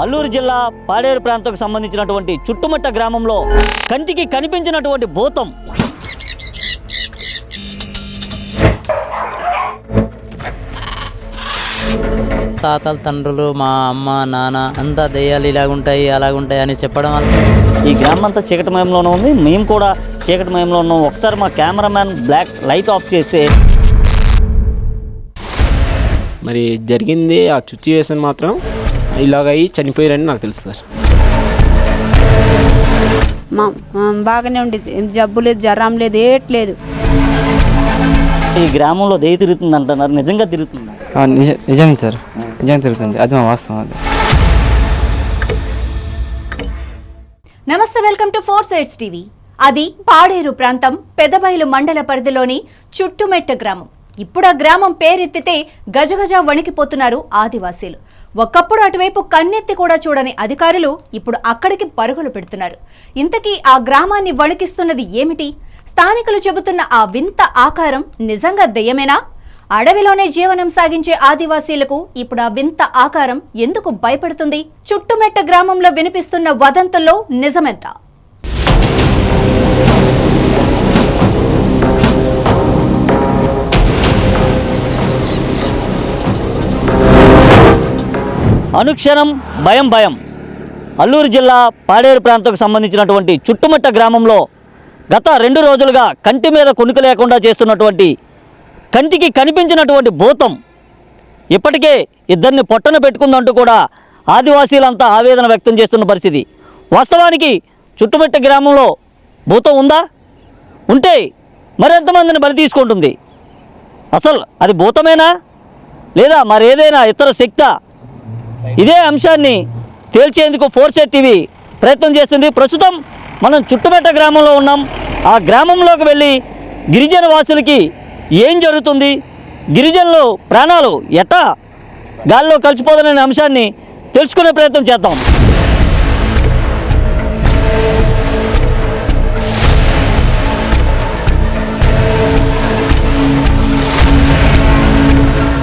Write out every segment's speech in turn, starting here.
అల్లూరు జిల్లా పాడేరు ప్రాంతానికి సంబంధించినటువంటి చుట్టుముట్ట గ్రామంలో కంటికి కనిపించినటువంటి భూతం తాతలు తండ్రులు మా అమ్మ నాన్న అంతా దెయ్యాలు ఇలాగుంటాయి అలాగుంటాయి అని చెప్పడం వల్ల ఈ గ్రామం అంతా చీకటిమయంలోనే ఉంది. మేము కూడా చీకటిమయంలో ఉన్నాం. ఒకసారి మా కెమెరామ్యాన్ బ్లాక్ లైట్ ఆఫ్ చేస్తే మరి జరిగింది ఆ సిచ్యువేషన్ మాత్రం ఇలాగ చనిపోయారని నాకు తెలుసు సార్. బాగానే ఉండేది, జబ్బు లేదు, జ్వరం లేదు, ఏట్లేదు. ఈ గ్రామంలో దెయ్యం తిరుగుతుంది అంటున్నారు, నిజంగా తిరుగుతుంది? నిజమే సార్, నిజంగా తిరుగుతుంది. అది మా వాస్తవం. అది నమస్తే, వెల్కమ్ టు 4 సైడ్స్ టీవీ. అది పాడేరు ప్రాంతం పెదబైలు మండల పరిధిలోని చుట్టుమెట్ట గ్రామం. ఇప్పుడు ఆ గ్రామం పేరెత్తితే గజగజ వణికిపోతున్నారు ఆదివాసీలు. ఒకప్పుడు అటువైపు కన్నెత్తి కూడా చూడని అధికారులు ఇప్పుడు అక్కడికి పరుగులు పెడుతున్నారు. ఇంతకీ ఆ గ్రామాన్ని వణికిస్తున్నది ఏమిటి? స్థానికులు చెబుతున్న ఆ వింత ఆకారం నిజంగా దెయ్యమేనా? అడవిలోనే జీవనం సాగించే ఆదివాసీలకు ఇప్పుడు ఆ వింత ఆకారం ఎందుకు భయపెడుతుంది? చుట్టుమెట్ట గ్రామంలో వినిపిస్తున్న వదంతుల్లో నిజమెంత? అనుక్షణం భయం భయం. అల్లూరు జిల్లా పాడేరు ప్రాంతానికి సంబంధించినటువంటి చుట్టుముట్ట గ్రామంలో గత 2 రోజులుగా కంటి మీద కొనుక లేకుండా చేస్తున్నటువంటి కంటికి కనిపించినటువంటి భూతం ఇప్పటికే ఇద్దరిని పొట్టన పెట్టుకుందంటూ కూడా ఆదివాసీలంతా ఆవేదన వ్యక్తం చేస్తున్న పరిస్థితి. వాస్తవానికి చుట్టుముట్ట గ్రామంలో భూతం ఉందా? ఉంటే మరెంతమందిని బలి తీసుకుంటుంది? అసలు అది భూతమేనా లేదా మరేదైనా ఇతర శక్తా? ఇదే అంశాన్ని తేల్చేందుకు 4 సైడ్ టీవీ ప్రయత్నం చేస్తుంది. ప్రస్తుతం మనం చుట్టుమెట్ట గ్రామంలో ఉన్నాం. ఆ గ్రామంలోకి వెళ్ళి గిరిజన వాసులకి ఏం జరుగుతుంది, గిరిజనులు ప్రాణాలు ఎట్టా గాల్లో కలిసిపోదనే అంశాన్ని తెలుసుకునే ప్రయత్నం చేద్దాం.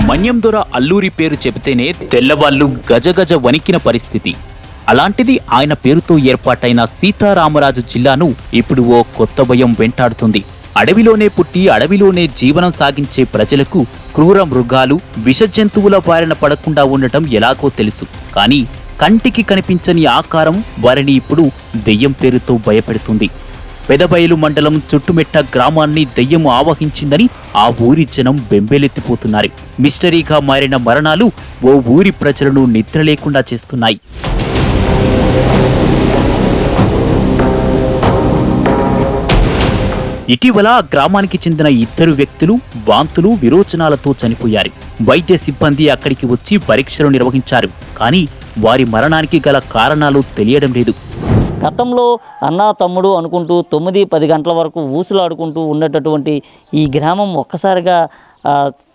మన్యం దొర అల్లూరి పేరు చెబితేనే తెల్లవాళ్లు గజగజ వణికిన పరిస్థితి. అలాంటిది ఆయన పేరుతో ఏర్పాటైన సీతారామరాజు జిల్లాను ఇప్పుడు ఓ కొత్త భయం వెంటాడుతుంది. అడవిలోనే పుట్టి అడవిలోనే జీవనం సాగించే ప్రజలకు క్రూర మృగాలు, విష జంతువుల బారిన పడకుండా ఉండటం ఎలాగో తెలుసు. కానీ కంటికి కనిపించని ఆకారం వారిని ఇప్పుడు దెయ్యం పేరుతో భయపెడుతుంది. పెదబైలు మండలం చుట్టుమెట్ట గ్రామాన్ని దెయ్యం ఆవహించిందని ఆ ఊరి జనం బెంబేలెత్తిపోతున్నారు. మిస్టరీగా మారిన మరణాలు ఓ ఊరి ప్రజలను నిద్ర లేకుండా చేస్తున్నాయి. ఇటీవల గ్రామానికి చెందిన 2 వ్యక్తులు వాంతులు విరోచనాలతో చనిపోయారు. వైద్య సిబ్బంది అక్కడికి వచ్చి పరీక్షలు నిర్వహించారు. కానీ వారి మరణానికి గల కారణాలు తెలియడం లేదు. గతంలో అన్నా తమ్ముడు అనుకుంటూ 9-10 గంటల వరకు ఊసులాడుకుంటూ ఉన్నటువంటి ఈ గ్రామం ఒక్కసారిగా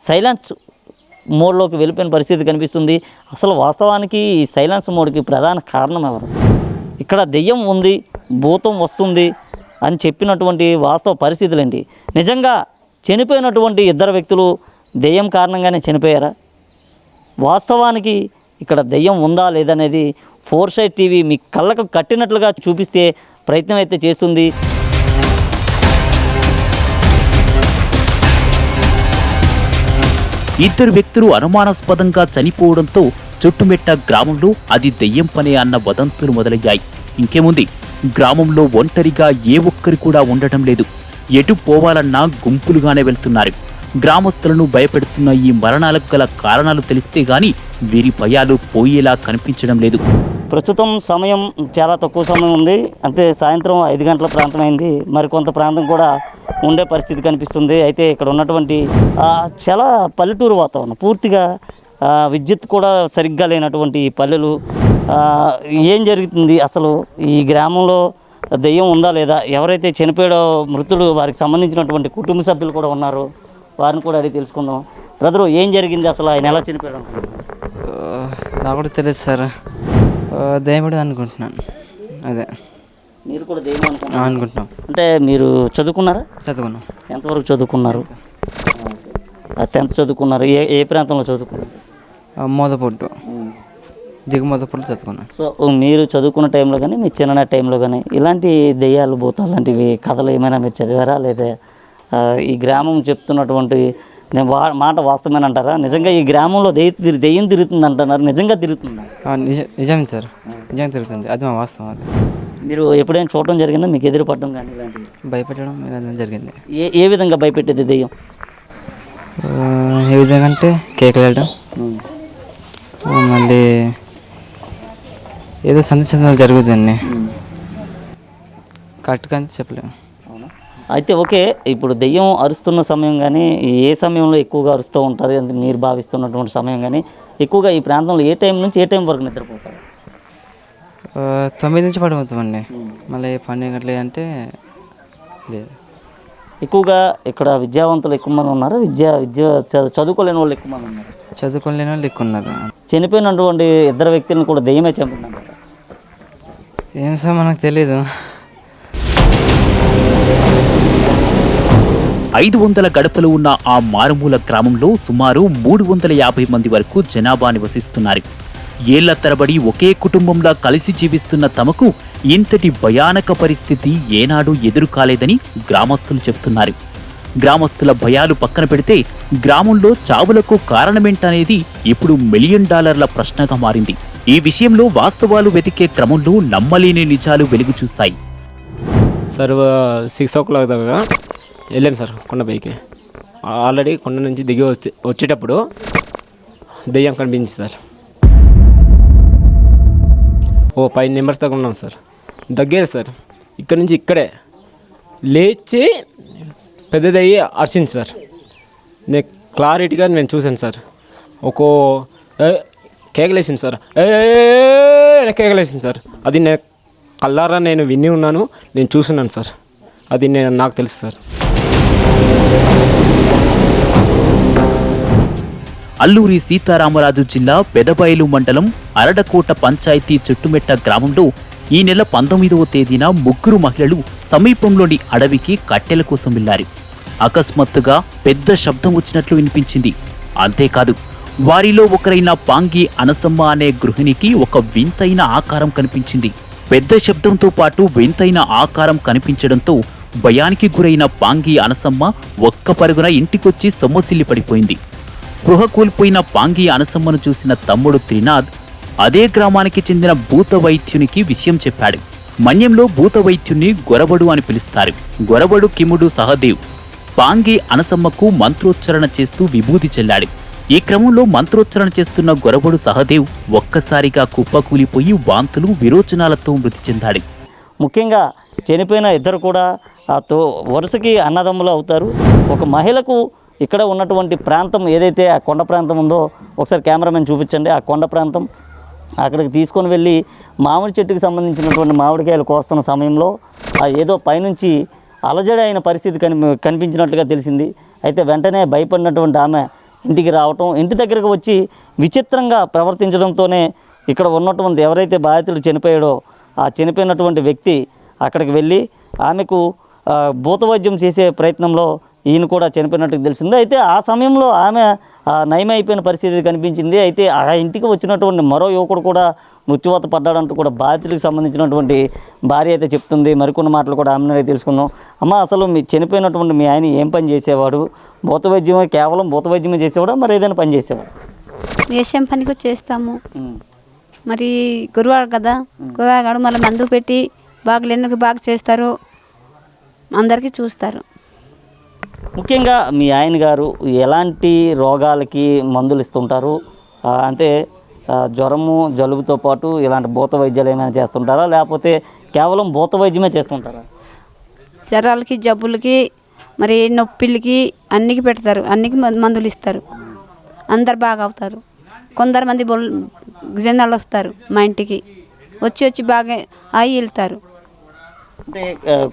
సైలెన్స్ మోడ్లోకి వెళ్ళిపోయిన పరిస్థితి కనిపిస్తుంది. అసలు వాస్తవానికి ఈ సైలెన్స్ మోడ్కి ప్రధాన కారణం ఎవరు? ఇక్కడ దెయ్యం ఉంది, భూతం వస్తుంది అని చెప్పినటువంటి వాస్తవ పరిస్థితులు ఏంటి? నిజంగా చనిపోయినటువంటి 2 వ్యక్తులు దెయ్యం కారణంగానే చనిపోయారా? వాస్తవానికి ఇక్కడ దెయ్యం ఉందా లేదనేది 4 సైడ్ టీవీ మీ కళ్ళకు కట్టినట్లుగా చూపిస్తే ప్రయత్నం అయితే చేస్తుంది. ఇద్దరు వ్యక్తులు అనుమానాస్పదంగా చనిపోవడంతో చుట్టుమెట్ట గ్రామంలో అది దెయ్యం పనే అన్న వదంతులు మొదలయ్యాయి. ఇంకేముంది, గ్రామంలో ఒంటరిగా ఏ ఒక్కరి కూడా ఉండటం లేదు. ఎటు పోవాలన్నా గుంపులుగానే వెళ్తున్నారు. గ్రామస్తులను భయపెడుతున్న ఈ మరణాలకు గల కారణాలు తెలిస్తే గాని వీరి భయాలు పోయేలా కనిపించడం లేదు. ప్రస్తుతం సమయం చాలా తక్కువ సమయం ఉంది. అంటే సాయంత్రం 5 గంటల ప్రాంతం అయింది. మరికొంత ప్రాంతం కూడా ఉండే పరిస్థితి కనిపిస్తుంది. అయితే ఇక్కడ ఉన్నటువంటి చాలా పల్లెటూరు వాతావరణం, పూర్తిగా విద్యుత్ కూడా సరిగ్గా లేనటువంటి పల్లెలు. ఏం జరుగుతుంది అసలు? ఈ గ్రామంలో దెయ్యం ఉందా లేదా? ఎవరైతే చనిపోయాడో మృతుడు వారికి సంబంధించినటువంటి కుటుంబ సభ్యులు కూడా ఉన్నారు, వారిని కూడా అడిగి తెలుసుకుందాం. బ్రదరు, ఏం జరిగింది అసలు? ఆయన ఎలా చనిపోయాడు? నాకు కూడా తెలియదు సార్, దయ్యపడి అనుకుంటున్నాను. అదే మీరు కూడా దెయ్యం అనుకుంటున్నాం. అంటే మీరు చదువుకున్నారా? చదువుకున్నాం. ఎంతవరకు చదువుకున్నారు? 10th చదువుకున్నారు. ఏ ప్రాంతంలో చదువుకున్నారు? మోదపొట్టు. దిగుమతపురం చదువుకున్నాను. సో మీరు చదువుకున్న టైంలో కానీ మీ చిన్న టైంలో కానీ ఇలాంటి దెయ్యాలు భూతాలు లాంటివి కథలు ఏమైనా మీరు చదివారా? లేదా ఈ గ్రామం చెప్తున్నటువంటి నేను మాట వాస్తవమేనంటారా? నిజంగా ఈ గ్రామంలో దెయ్యం తిరుగుతుంది అంటున్నారు, నిజంగా తిరుగుతుందా? నిజమే సార్, నిజంగా తిరుగుతుంది. అది మా వాస్తవం. అది మీరు ఎప్పుడైనా చూడటం జరిగిందా? మీకు ఎదురుపడడం కానీ ఇలాంటివి భయపెట్టడం ఇలాంటివి జరిగింది. ఏ విధంగా భయపెట్టేది దెయ్యం? ఏ విధంగా అంటే కేకలు వెళ్ళడం, మళ్ళీ ఏదో సందేశం జరుగుతుందండి, కరెక్ట్గా అని చెప్పలేము. అయితే ఓకే, ఇప్పుడు దెయ్యం అరుస్తున్న సమయం కానీ ఏ సమయంలో ఎక్కువగా అరుస్తూ ఉంటుంది అని మీరు భావిస్తున్నటువంటి సమయం కానీ ఎక్కువగా ఈ ప్రాంతంలో ఏ టైం నుంచి ఏ టైం వరకు నిద్రపోతారు? 9 నుంచి పడిపోతామండి. మళ్ళీ 12 గంటలు అంటే లేదు. ఎక్కువగా ఇక్కడ విద్యావంతులు ఎక్కువ మంది ఉన్నారు, చదువుకోలేని వాళ్ళు ఎక్కువ మంది ఉన్నారు. చదువుకోలేని వాళ్ళు ఎక్కువ ఉన్నారు. చనిపోయినటువంటి ఇద్దరు వ్యక్తులను కూడా దెయ్యమే చంపిందంట. ఏం సార్ మనకు తెలీదు. 500 గడపలు ఉన్న ఆ మారుమూల గ్రామంలో సుమారు 350 మంది వరకు జనాభా నివసిస్తున్నారు. ఏళ్ల తరబడి ఒకే కుటుంబంలా కలిసి జీవిస్తున్న తమకు ఇంతటి భయానక పరిస్థితి ఏనాడు ఎదురు కాలేదని గ్రామస్తులు చెబుతున్నారు. గ్రామస్తుల భయాలు పక్కన పెడితే గ్రామంలో చావులకు కారణమేంటనేది ఇప్పుడు $1 మిలియన్ ప్రశ్నగా మారింది. ఈ విషయంలో వాస్తవాలు వెతికే క్రమంలో నమ్మలేని నిజాలు వెలుగు చూస్తాయి. సార్ 6 o'clock దాకా వెళ్ళాం సార్ కొండపైకి. ఆల్రెడీ కొండ నుంచి దిగి వచ్చేటప్పుడు దెయ్యం కనిపించింది సార్. ఓ 5 మెంబర్స్ దాకా ఉన్నాం సార్. దగ్గర సార్, ఇక్కడ నుంచి ఇక్కడే లేచి పెద్దదయ్యి అరిచింది సార్. నేను క్లారిటీగా నేను చూశాను సార్. కేకలేసింది సార్, కేకలేసింది సార్. అది నేను కల్లారా నేను విని ఉన్నాను, నేను చూస్తున్నాను సార్. అది నాకు తెలుసు సార్. అల్లూరి సీతారామరాజు జిల్లా పెదబయలు మండలం అరడకోట పంచాయతీ చుట్టుమెట్ట గ్రామంలో ఈ నెల 19వ తేదీన 3 మహిళలు సమీపంలోని అడవికి కట్టెల కోసం వెళ్లారు. అకస్మాత్తుగా పెద్ద శబ్దం వచ్చినట్లు వినిపించింది. అంతేకాదు, వారిలో ఒకరైన పాంగి అనసమ్మ అనే గృహిణికి ఒక వింతైన ఆకారం కనిపించింది. పెద్ద శబ్దంతో పాటు వింతైన ఆకారం కనిపించడంతో భయానికి గురైన పాంగి అనసమ్మ ఒక్క పరుగున ఇంటికొచ్చి సొమ్మసిల్లి పడిపోయింది. స్పృహ కోల్పోయిన పాంగి అనసమ్మను చూసిన తమ్ముడు త్రినాథ్ అదే గ్రామానికి చెందిన భూత వైద్యునికి విషయం చెప్పాడు. మన్యంలో భూత వైద్యుణ్ణి గొరబడు అని పిలుస్తారు. గొరబడు కిముడు సహదేవ్ పాంగి అనసమ్మకు మంత్రోచ్చరణ చేస్తూ విభూతి చెల్లాడు. ఈ క్రమంలో మంత్రోచ్చరణ చేస్తున్న గొరబడు సహదేవ్ ఒక్కసారిగా కుప్పకూలిపోయి వాంతులు విరోచనాలతో మృతి చెందాడు. ముఖ్యంగా చనిపోయిన ఇద్దరు కూడా వరుసకి అన్నదమ్ములు అవుతారు. ఒక మహిళకు ఇక్కడ ఉన్నటువంటి ప్రాంతం ఏదైతే ఆ కొండ ప్రాంతం ఉందో ఒకసారి కెమెరామెన్ చూపించండి. ఆ కొండ ప్రాంతం అక్కడికి తీసుకొని వెళ్ళి మామిడి చెట్టుకు సంబంధించినటువంటి మామిడికాయలు కోస్తున్న సమయంలో ఏదో పైనుంచి అలజడి అయిన పరిస్థితి కనిపించినట్లుగా తెలిసింది. అయితే వెంటనే భయపడినటువంటి ఆమె ఇంటికి రావటం, ఇంటి దగ్గరకు వచ్చి విచిత్రంగా ప్రవర్తించడంతోనే ఇక్కడ ఉన్నటువంటి ఎవరైతే బాధితుడు చనిపోయాడో ఆ చనిపోయినటువంటి వ్యక్తి అక్కడికి వెళ్ళి ఆమెకు భూతవైద్యం చేసే ప్రయత్నంలో ఈయన కూడా చనిపోయినట్టు తెలిసింది. అయితే ఆ సమయంలో ఆమె నయమైపోయిన పరిస్థితి కనిపించింది. అయితే ఆ ఇంటికి వచ్చినటువంటి మరో యువకుడు కూడా మృత్యువాత పడ్డాడంటూ కూడా బాధితులకు సంబంధించినటువంటి భార్య అయితే చెప్తుంది. మరికొన్ని మాటలు కూడా ఆమె తెలుసుకుందాం. అమ్మ, అసలు మీ చనిపోయినటువంటి మీ ఆయన ఏం పని చేసేవాడు? భూతవైద్యమే, కేవలం భూతవైద్యమే చేసేవాడా, మరి ఏదైనా పని చేసేవాడు? వేషం పని కూడా చేస్తాము. మరి గురువాడు కదా, గురువాడు మళ్ళీ మందు పెట్టి బాగా చేస్తారు, అందరికీ చూస్తారు. ముఖ్యంగా మీ ఆయన గారు ఎలాంటి రోగాలకి మందులు ఇస్తుంటారు? అంటే జ్వరము, జలుబుతో పాటు ఇలాంటి భూత వైద్యాలు ఏమైనా చేస్తుంటారా, లేకపోతే కేవలం భూత వైద్యమే చేస్తుంటారా? జ్వరాలకి, జబ్బులకి, మరి నొప్పిలకి అన్నికి పెడతారు, అన్నికి మందులు ఇస్తారు. అందరు బాగా అవుతారు. కొందరు మంది జనాలు వస్తారు మా ఇంటికి, వచ్చి బాగా అయి వెళ్తారు. అంటే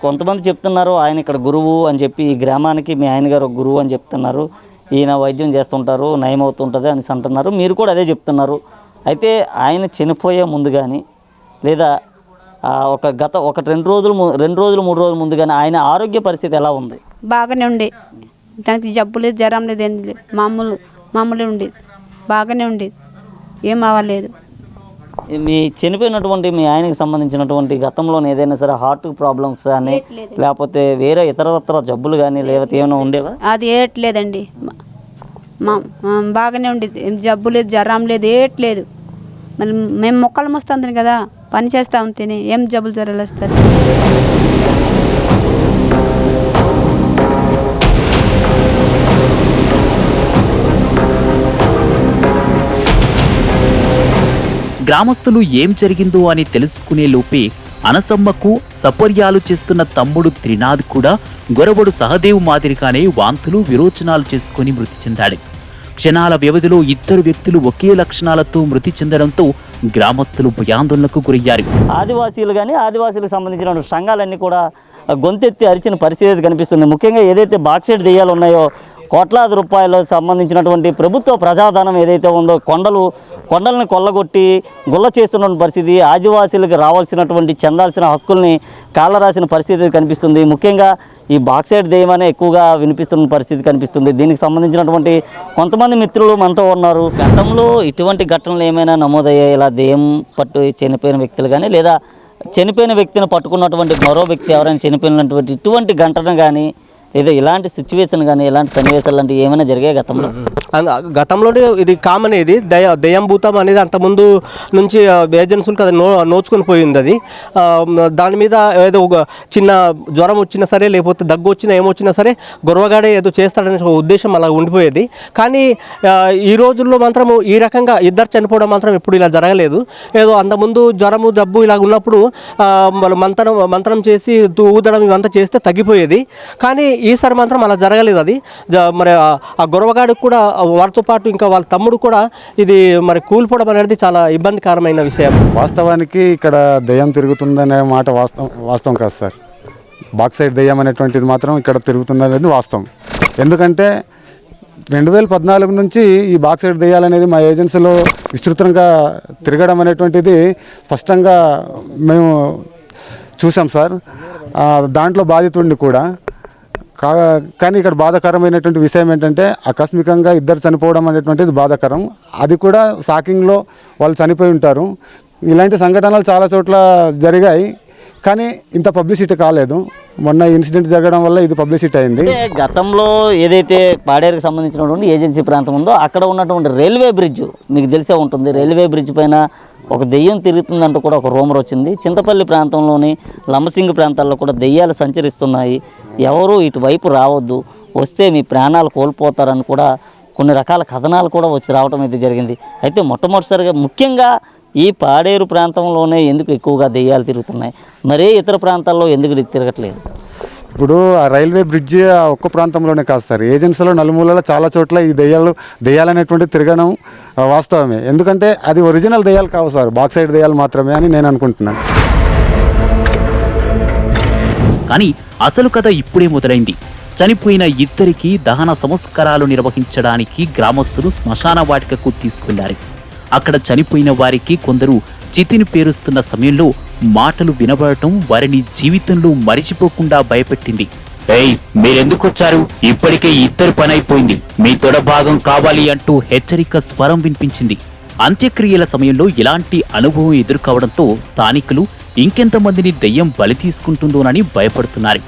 కొంతమంది చెప్తున్నారు ఆయన ఇక్కడ గురువు అని చెప్పి, ఈ గ్రామానికి మీ ఆయన గారు గురువు అని చెప్తున్నారు, ఈయన వైద్యం చేస్తుంటారు, నయమవుతుంటుంది అని అంటున్నారు. మీరు కూడా అదే చెప్తున్నారు. అయితే ఆయన చనిపోయే ముందు కానీ లేదా ఒక 2 రోజులు 3 రోజుల ముందు కానీ ఆయన ఆరోగ్య పరిస్థితి ఎలా ఉంది? బాగానే ఉండే, దానికి జబ్బు లేదు, జ్వరం లేదు, ఏం లేదు, మామూలు ఉండేది, బాగానే ఉండేది, ఏం అవ్వలేదు. మీ చనిపోయినటువంటి మీ ఆయనకి సంబంధించినటువంటి గతంలో ఏదైనా సరే హార్ట్ ప్రాబ్లమ్స్ కానీ లేకపోతే వేరే ఇతరత్ర జబ్బులు కానీ లేకపోతే ఏమైనా ఉండేవా? అది ఏట్లేదండి, బాగానే ఉండేది, ఏం జబ్బు లేదు, జ్వరం లేదు, ఏట్లేదు. మరి మేము మొక్కలు మోస్తుంది కదా, పని చేస్తా ఉంటేనే ఏం జబ్బులు జ్వరాలు వస్తారు. గ్రామస్తులు ఏం జరిగిందో అని తెలుసుకునే లోపే అనసమ్మకు సపర్యాలు చేస్తున్న తమ్ముడు త్రినాథ్ కూడా గొరవడు సహదేవ్ మాదిరిగానే వాంతులు విరోచనాలు చేసుకుని మృతి చెందాడు. క్షణాల వ్యవధిలో ఇద్దరు వ్యక్తులు ఒకే లక్షణాలతో మృతి చెందడంతో గ్రామస్తులు భయాందోళనకు గురయ్యారు. ఆదివాసీలు కానీ ఆదివాసీలకు సంబంధించిన సంఘాలన్నీ కూడా గొంతెత్తి అరిచిన పరిస్థితి కనిపిస్తుంది. ముఖ్యంగా ఏదైతే బాక్సైడ్ దెయ్యాలు ఉన్నాయో కోట్లాది రూపాయలు సంబంధించినటువంటి ప్రభుత్వ ప్రజాధనం ఏదైతే ఉందో కొండల్ని కొల్లగొట్టి గుల్ల చేస్తున్న పరిస్థితి, ఆదివాసీలకు రావాల్సినటువంటి చెందాల్సిన హక్కుల్ని కాళ్ళరాసిన పరిస్థితి కనిపిస్తుంది. ముఖ్యంగా ఈ బాక్సైడ్ దెయ్యం అనే ఎక్కువగా వినిపిస్తున్న పరిస్థితి కనిపిస్తుంది. దీనికి సంబంధించినటువంటి కొంతమంది మిత్రులు మనతో ఉన్నారు. గతంలో ఇటువంటి ఘటనలు ఏమైనా నమోదయ్యాయి? ఇలా దెయ్యం పట్టు చనిపోయిన వ్యక్తులు కానీ లేదా చనిపోయిన వ్యక్తిని పట్టుకున్నటువంటి మరో వ్యక్తి ఎవరైనా చనిపోయినటువంటి ఇటువంటి ఘటన కానీ లేదా ఇలాంటి సిచ్యువేషన్ కానీ ఇలాంటి సన్నివేశాలు లాంటివి ఏమైనా జరిగాయి గతంలో? గతంలోనే ఇది కామన్, ఇది దెయ్యం భూతం అనేది అంతకుముందు నుంచి ఏజెన్సీలకు అది నోచుకొని పోయింది. అది దాని మీద ఏదో ఒక చిన్న జ్వరం వచ్చినా సరే లేకపోతే దగ్గు వచ్చినా ఏమొచ్చినా సరే గొరవగాడే ఏదో చేస్తాడనే ఉద్దేశం అలా ఉండిపోయేది. కానీ ఈ రోజుల్లో మాత్రం ఈ రకంగా ఇద్దరు చనిపోవడం మాత్రం ఎప్పుడు ఇలా జరగలేదు. ఏదో అంతకుముందు జ్వరము జబ్బు ఇలా ఉన్నప్పుడు వాళ్ళు మంత్రం చేసి ఊదడం ఇవంతా చేస్తే తగ్గిపోయేది. కానీ ఈసారి మాత్రం అలా జరగలేదు. అది మరి ఆ గొరవగాడికి కూడా వారితో పాటు ఇంకా వాళ్ళ తమ్ముడు కూడా ఇది మరి కూలిపోవడం అనేది చాలా ఇబ్బందికరమైన విషయం. వాస్తవానికి ఇక్కడ దెయ్యం తిరుగుతుందనే మాట వాస్తవం కాదు సార్. బాక్సైడ్ దెయ్యం అనేటువంటిది మాత్రం ఇక్కడ తిరుగుతుందనేది వాస్తవం. ఎందుకంటే 2014 నుంచి ఈ బాక్సైడ్ దెయ్యాలు అనేది మా ఏజెన్సీలో విస్తృతంగా తిరగడం అనేటువంటిది స్పష్టంగా మేము చూసాం సార్. దాంట్లో బాధితుడిని కూడా కానీ ఇక్కడ బాధాకరమైనటువంటి విషయం ఏంటంటే ఆకస్మికంగా ఇద్దరు చనిపోవడం అనేటువంటిది బాధాకరం. అది కూడా షాకింగ్లో వాళ్ళు చనిపోయి ఉంటారు. ఇలాంటి సంఘటనలు చాలా చోట్ల జరిగాయి కానీ ఇంత పబ్లిసిటీ కాలేదు. మొన్న ఇన్సిడెంట్ జరగడం వల్ల ఇది పబ్లిసిటీ అయింది. గతంలో ఏదైతే పాడేరుకు సంబంధించినటువంటి ఏజెన్సీ ప్రాంతం ఉందో అక్కడ ఉన్నటువంటి రైల్వే బ్రిడ్జ్ మీకు తెలిసే ఉంటుంది. రైల్వే బ్రిడ్జ్ పైన ఒక దెయ్యం తిరుగుతుందంటూ కూడా ఒక రూమర్ వచ్చింది. చింతపల్లి ప్రాంతంలోని లంబసింగి ప్రాంతాల్లో కూడా దెయ్యాలు సంచరిస్తున్నాయి, ఎవరు ఇటువైపు రావద్దు, వస్తే మీ ప్రాణాలు కోల్పోతారని కూడా కొన్ని రకాల కథనాలు కూడా వచ్చి రావడం అయితే జరిగింది. అయితే మొట్టమొదటిసారిగా ముఖ్యంగా ఈ పాడేరు ప్రాంతంలోనే ఎందుకు ఎక్కువగా దెయ్యాలు తిరుగుతున్నాయి, మరే ఇతర ప్రాంతాల్లో ఎందుకు తిరగట్లేదు? ఇప్పుడు ఆ రైల్వే బ్రిడ్జి ఒక్క ప్రాంతంలోనే కాదు సార్, ఏజెన్సీలో నలుమూలలో చాలా చోట్ల ఈ దెయ్యాలు అనేటువంటి తిరగడం వాస్తవమే. ఎందుకంటే అది ఒరిజినల్ దెయ్యాలు కావు సార్, బాక్సైడ్ దెయ్యాలు మాత్రమే అని నేను అనుకుంటున్నాను. కానీ అసలు కథ ఇప్పుడే మొదలైంది. చనిపోయిన ఇద్దరికి దహన సంస్కారాలు నిర్వహించడానికి గ్రామస్తులు శ్మశాన వాటికకు తీసుకువెళ్లారు. అక్కడ చనిపోయిన వారికి కొందరు చితిని పేరుస్తున్న సమయంలో మాటలు వినబడటం వారిని జీవితంలో మరిచిపోకుండా భయపెట్టింది. ఏయ్, మీరెందుకొచ్చారు? ఇప్పటికే ఇద్దరు పని అయిపోయింది, మీ తొడ భాగం కావాలి అంటూ హెచ్చరిక స్వరం వినిపించింది. అంత్యక్రియల సమయంలో ఇలాంటి అనుభవం ఎదుర్కోవడంతో స్థానికులు ఇంకెంతమందిని దెయ్యం బలి తీసుకుంటుందోనని భయపడుతున్నారు.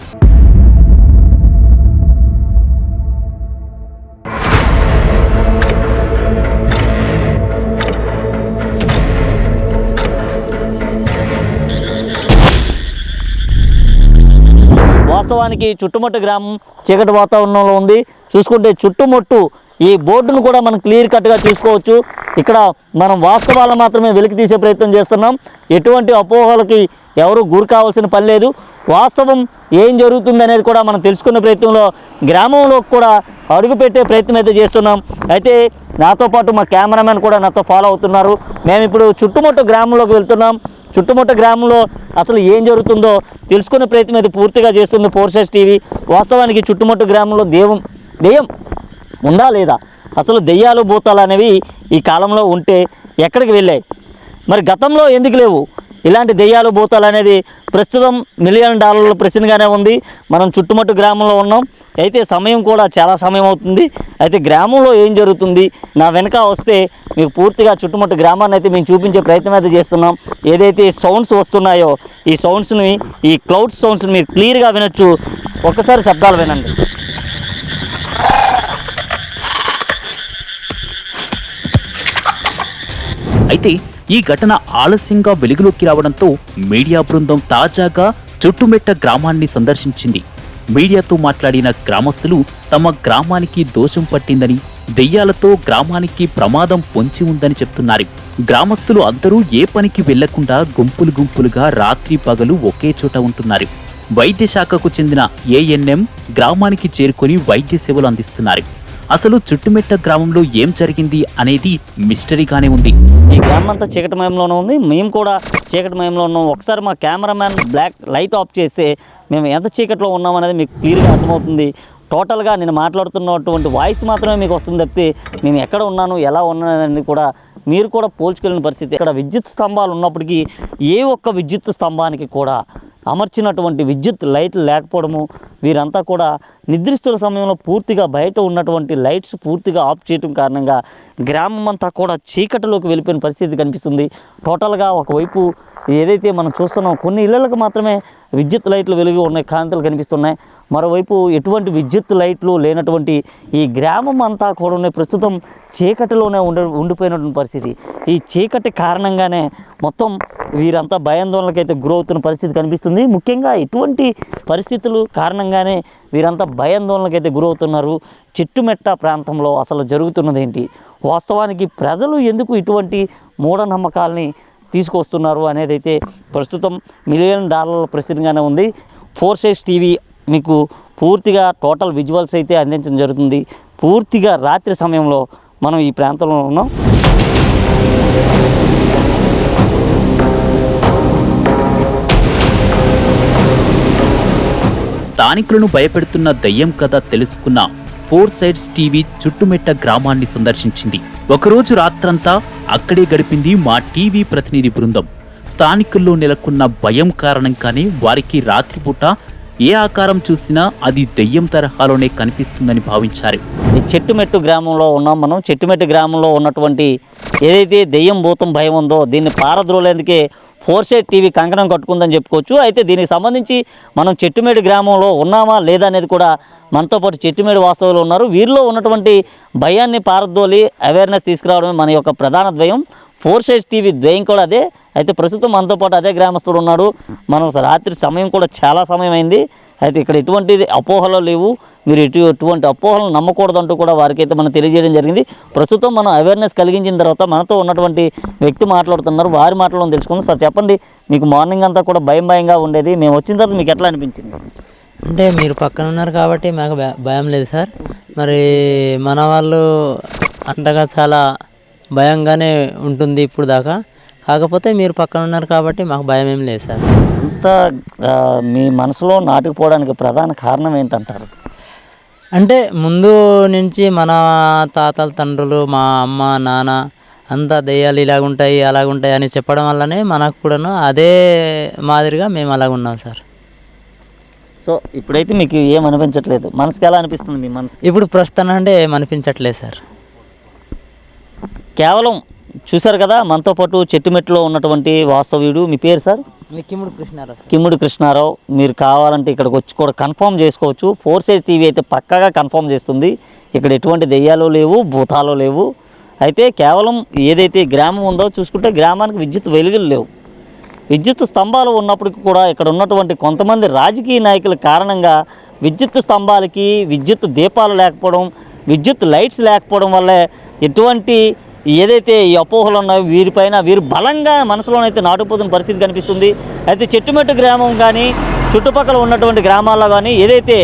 వాస్తవానికి చుట్టుముట్టు గ్రామం చీకటి వాతావరణంలో ఉంది. చూసుకుంటే చుట్టుముట్టు ఈ బోర్డును కూడా మనం క్లియర్ కట్గా చూసుకోవచ్చు. ఇక్కడ మనం వాస్తవాలను మాత్రమే వెలికి తీసే ప్రయత్నం చేస్తున్నాం. ఎటువంటి అపోహలకి ఎవరు గురి కావాల్సిన పని లేదు. వాస్తవం ఏం జరుగుతుంది అనేది కూడా మనం తెలుసుకునే ప్రయత్నంలో గ్రామంలో కూడా అడుగుపెట్టే ప్రయత్నం అయితే చేస్తున్నాం. అయితే నాతో పాటు మా కెమెరామెన్ కూడా నాతో ఫాలో అవుతున్నారు. మేము ఇప్పుడు చుట్టుముట్టు గ్రామంలోకి వెళ్తున్నాం. చుట్టుముట్టు గ్రామంలో అసలు ఏం జరుగుతుందో తెలుసుకునే ప్రయత్నం అయితే పూర్తిగా చేస్తుంది 4 టీవీ. వాస్తవానికి చుట్టుముట్టు గ్రామంలో దెయ్యం ఉందా లేదా, అసలు దెయ్యాలు భూతాలు అనేవి ఈ కాలంలో ఉంటే ఎక్కడికి వెళ్ళాయి, మరి గతంలో ఎందుకు లేవు, ఇలాంటి దెయ్యాలు భూతాలు అనేది ప్రస్తుతం $1 మిలియన్ ప్రశ్నగానే ఉంది. మనం చుట్టుముట్టు గ్రామంలో ఉన్నాం. అయితే సమయం కూడా చాలా సమయం అవుతుంది. అయితే గ్రామంలో ఏం జరుగుతుంది నా వెనక వస్తే మీకు పూర్తిగా చుట్టుముట్టు గ్రామాన్ని అయితే మేము చూపించే ప్రయత్నం అయితే చేస్తున్నాం. ఏదైతే సౌండ్స్ వస్తున్నాయో ఈ సౌండ్స్ని, ఈ క్లౌడ్ సౌండ్స్ని మీరు క్లియర్గా వినొచ్చు. ఒక్కసారి శబ్దాలు వినండి. అయితే ఈ ఘటన ఆలస్యంగా వెలుగులోకి రావడంతో మీడియా బృందం తాజాగా చుట్టుమెట్ట గ్రామాన్ని సందర్శించింది. మీడియాతో మాట్లాడిన గ్రామస్తులు తమ గ్రామానికి దోషం పట్టిందని, దెయ్యాలతో గ్రామానికి ప్రమాదం పొంచి ఉందని చెప్తున్నారు. గ్రామస్తులు అందరూ ఏ పనికి వెళ్లకుండా గుంపులు గుంపులుగా రాత్రి పగలు ఒకే చోట ఉంటున్నారు. వైద్య శాఖకు చెందిన ANM గ్రామానికి చేరుకొని వైద్య సేవలు అందిస్తున్నారు. అసలు చుట్టుమెట్ట గ్రామంలో ఏం జరిగింది అనేది మిస్టరీగానే ఉంది. ఈ గ్రామం అంతా చీకటిమయంలోనే ఉంది. మేము కూడా చీకటిమయంలో ఉన్నాం. ఒకసారి మా కెమెరామ్యాన్ బ్లాక్ లైట్ ఆఫ్ చేస్తే మేము ఎంత చీకట్లో ఉన్నామనేది మీకు క్లియర్గా అర్థమవుతుంది. టోటల్గా నేను మాట్లాడుతున్నటువంటి వాయిస్ మాత్రమే మీకు వస్తుంది తప్పితే నేను ఎక్కడ ఉన్నాను, ఎలా ఉన్నానని కూడా మీరు కూడా పోల్చుకెళ్ళిన పరిస్థితి. ఇక్కడ విద్యుత్ స్తంభాలు ఉన్నప్పటికీ ఏ ఒక్క విద్యుత్ స్తంభానికి కూడా అమర్చినటువంటి విద్యుత్ లైట్లు లేకపోవడము, వీరంతా కూడా నిద్రిస్తున్న సమయంలో పూర్తిగా బయట ఉన్నటువంటి లైట్స్ పూర్తిగా ఆఫ్ చేయడం కారణంగా గ్రామం అంతా కూడా చీకటిలోకి వెళ్ళిపోయిన పరిస్థితి కనిపిస్తుంది. టోటల్గా ఒకవైపు ఏదైతే మనం చూస్తున్నాం కొన్ని ఇళ్లకు మాత్రమే విద్యుత్ లైట్లు వెలుగు ఉన్నాయి, కాంతులు కనిపిస్తున్నాయి. మరోవైపు ఎటువంటి విద్యుత్ లైట్లు లేనటువంటి ఈ గ్రామం అంతా కూడా ప్రస్తుతం చీకటిలోనే ఉండిపోయినటువంటి పరిస్థితి. ఈ చీకటి కారణంగానే మొత్తం వీరంతా భయాందోళనకైతే గురవుతున్న పరిస్థితి కనిపిస్తుంది. ముఖ్యంగా ఇటువంటి పరిస్థితులు కారణంగానే వీరంతా భయాందోళనకైతే గురవుతున్నారు. చెట్టుమెట్ట ప్రాంతంలో అసలు జరుగుతున్నది ఏంటి, వాస్తవానికి ప్రజలు ఎందుకు ఇటువంటి మూఢనమ్మకాలని తీసుకొస్తున్నారు అనేది అయితే ప్రస్తుతం $1 మిలియన్ ప్రశ్నగానే ఉంది. 4 Sides టీవీ మీకు పూర్తిగా టోటల్ విజువల్స్ అయితే అందించడం జరుగుతుంది. పూర్తిగా రాత్రి సమయంలో మనం ఈ ప్రాంతంలో ఉన్నాం. స్థానికులను భయపెడుతున్న దయ్యం కథ తెలుసుకున్న 4 Sides టీవీ చుట్టుమెట్ట గ్రామాన్ని సందర్శించింది. ఒకరోజు రాత్రంతా అక్కడే గడిపింది మా టీవీ ప్రతినిధి బృందం. స్థానికుల్లో నెలకొన్న భయం కారణంగానే వారికి రాత్రిపూట ఏ ఆకారం చూసినా అది దెయ్యం తరహాలోనే కనిపిస్తుందని భావించారు. ఈ చెట్టుమెట్టు గ్రామంలో ఉన్నాం మనం. చెట్టుమెట్టు గ్రామంలో ఉన్నటువంటి ఏదైతే దెయ్యం భూతం భయం ఉందో దీన్ని పారద్రోలేందుకే 4 Sides టీవీ కంకణం కట్టుకుందని చెప్పుకోవచ్చు. అయితే దీనికి సంబంధించి మనం చెట్టుమేడు గ్రామంలో ఉన్నామా లేదా అనేది కూడా మనతో పాటు చెట్టుమేడు వాస్తవులు ఉన్నారు. వీరిలో ఉన్నటువంటి భయాన్ని పారద్రోలి అవేర్నెస్ తీసుకురావడమే మన యొక్క ప్రధాన ద్వయం. 4 Sides టీవీ ద్వయం కూడా అదే. అయితే ప్రస్తుతం మనతో పాటు అదే గ్రామస్తుడు ఉన్నాడు. మనం రాత్రి సమయం కూడా చాలా సమయం అయింది. అయితే ఇక్కడ ఎటువంటి అపోహలు లేవు, మీరు ఎటువంటి అపోహలను నమ్మకూడదంటూ కూడా వారికి అయితే మనం తెలియజేయడం జరిగింది. ప్రస్తుతం మనం అవేర్నెస్ కలిగించిన తర్వాత మనతో ఉన్నటువంటి వ్యక్తి మాట్లాడుతున్నారు. వారి మాటలను తెలుసుకుందాం. సార్ చెప్పండి, మీకు మార్నింగ్ అంతా కూడా భయంగా ఉండేది, మేము వచ్చిన తర్వాత మీకు ఎట్లా అనిపించింది? అంటే మీరు పక్కన ఉన్నారు కాబట్టి మాకు భయం లేదు సార్. మరి మన వాళ్ళు అంతగా చాలా భయంగానే ఉంటుంది ఇప్పుడు దాకా. కాకపోతే మీరు పక్కన ఉన్నారు కాబట్టి మాకు భయం ఏం లేదు సార్. అంతా మీ మనసులో నాటుకుపోవడానికి ప్రధాన కారణం ఏంటంటారు? అంటే ముందు నుంచి మన తాతల తండ్రులు, మా అమ్మ నాన్న అంతా దెయ్యాలు ఇలాగుంటాయి అలాగుంటాయి అని చెప్పడం వల్లనే మనకు కూడాను అదే మాదిరిగా మేము అలాగున్నాం సార్. సో ఇప్పుడైతే మీకు ఏం అనిపించట్లేదు, మనసుకి ఎలా అనిపిస్తుంది మీ మనసు? ఇప్పుడు ప్రస్తుతం అంటే ఏమనిపించట్లేదు సార్. కేవలం చూశారు కదా మనతో పాటు చెట్టుమెట్టులో ఉన్నటువంటి వాస్తవ్యుడు. మీ పేరు సార్? కిమ్ముడు కృష్ణారావు. కిమ్ముడు కృష్ణారావు. మీరు కావాలంటే ఇక్కడికి వచ్చి కూడా కన్ఫర్మ్ చేసుకోవచ్చు. 4 Sides టీవీ అయితే పక్కాగా కన్ఫర్మ్ చేస్తుంది ఇక్కడ ఎటువంటి దెయ్యాలు లేవు, భూతాలు లేవు. అయితే కేవలం ఏదైతే గ్రామం ఉందో చూసుకుంటే గ్రామానికి విద్యుత్ వెలుగులు లేవు. విద్యుత్ స్తంభాలు ఉన్నప్పటికీ కూడా ఇక్కడ ఉన్నటువంటి కొంతమంది రాజకీయ నాయకుల కారణంగా విద్యుత్ స్తంభాలకి విద్యుత్ దీపాలు లేకపోవడం, విద్యుత్ లైట్స్ లేకపోవడం వల్లే ఎటువంటి ఏదైతే ఈ అపోహలు ఉన్నాయో వీరిపైన వీరు బలంగా మనసులోనైతే నాటుకుపోతున్న పరిస్థితి కనిపిస్తుంది. అయితే చెట్టుమెట్టు గ్రామం కానీ చుట్టుపక్కల ఉన్నటువంటి గ్రామాల్లో కానీ ఏదైతే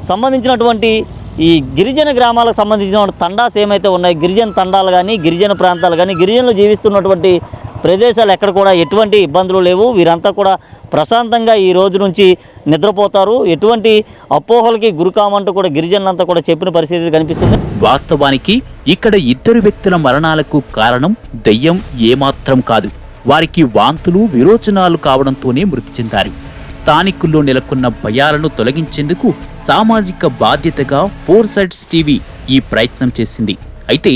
సంబంధించినటువంటి ఈ గిరిజన గ్రామాలకు సంబంధించిన తండాస్ ఏమైతే ఉన్నాయో, గిరిజన తండాలు కానీ గిరిజన ప్రాంతాలు కానీ గిరిజనులు జీవిస్తున్నటువంటి ప్రదేశాలు ఎక్కడ కూడా ఎటువంటి ఇబ్బందులు లేవు. వీరంతా కూడా ప్రశాంతంగా ఈ రోజు నుంచి నిద్రపోతారు. ఎటువంటి అపోహలకి గురికామంటూ కూడా గిరిజనులంతా కూడా చెప్పిన పరిస్థితి కనిపిస్తుంది. వాస్తవానికి ఇక్కడ 2 వ్యక్తుల మరణాలకు కారణం దెయ్యం ఏమాత్రం కాదు. వారికి వాంతులు విరోచనాలు కావడంతోనే మృతి చెందారు. స్థానికుల్లో నెలకొన్న భయాలను తొలగించేందుకు సామాజిక బాధ్యతగా ఫోర్ సైడ్స్ టీవీ ఈ ప్రయత్నం చేసింది. అయితే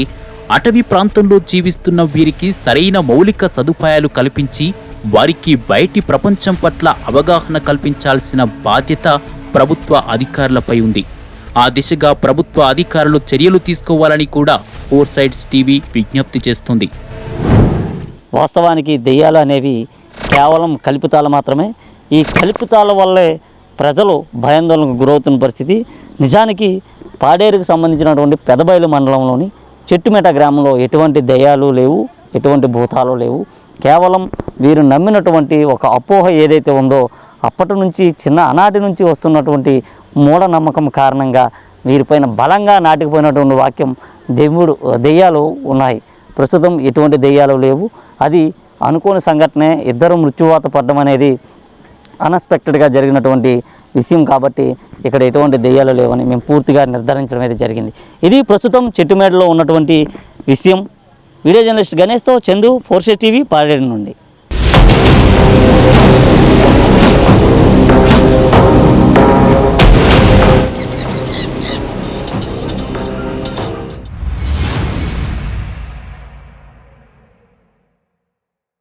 అటవీ ప్రాంతంలో జీవిస్తున్న వీరికి సరైన మౌలిక సదుపాయాలు కల్పించి వారికి బయటి ప్రపంచం పట్ల అవగాహన కల్పించాల్సిన బాధ్యత ప్రభుత్వ అధికారులపై ఉంది. ఆ దిశగా ప్రభుత్వ అధికారులు చర్యలు తీసుకోవాలని కూడా ఫోర్ సైడ్స్ టీవీ విజ్ఞప్తి చేస్తుంది. వాస్తవానికి దెయ్యాలు అనేవి కేవలం కల్పితాలు మాత్రమే. ఈ కల్పితాల వల్లే ప్రజలు భయాందోళనకు గురవుతున్న పరిస్థితి. నిజానికి పాడేరుకు సంబంధించినటువంటి పెదబయలు మండలంలోని చెట్టుమెట గ్రామంలో ఎటువంటి దెయ్యాలు లేవు, ఎటువంటి భూతాలు లేవు. కేవలం వీరు నమ్మినటువంటి ఒక అపోహ ఏదైతే ఉందో అప్పటి నుంచి ఆనాటి నుంచి వస్తున్నటువంటి మూఢనమ్మకం కారణంగా వీరిపైన బలంగా నాటుకుపోయినటువంటి వాక్యం దెయ్యాలు ఉన్నాయి. ప్రస్తుతం ఎటువంటి దెయ్యాలు లేవు. అది అనుకోని సంఘటనే. ఇద్దరు మృత్యువాత పడడం అనేది అన్ఎక్స్పెక్టెడ్గా జరిగినటువంటి విషయం కాబట్టి ఇక్కడ ఎటువంటి దెయ్యాలు లేవని మేము పూర్తిగా నిర్ధారించడం అయితే జరిగింది. ఇది ప్రస్తుతం చెట్టుమేడలో ఉన్నటువంటి విషయం. వీడియో జర్నలిస్ట్ గణేష్తో Chandu, four sides TV, Paderu నుండి.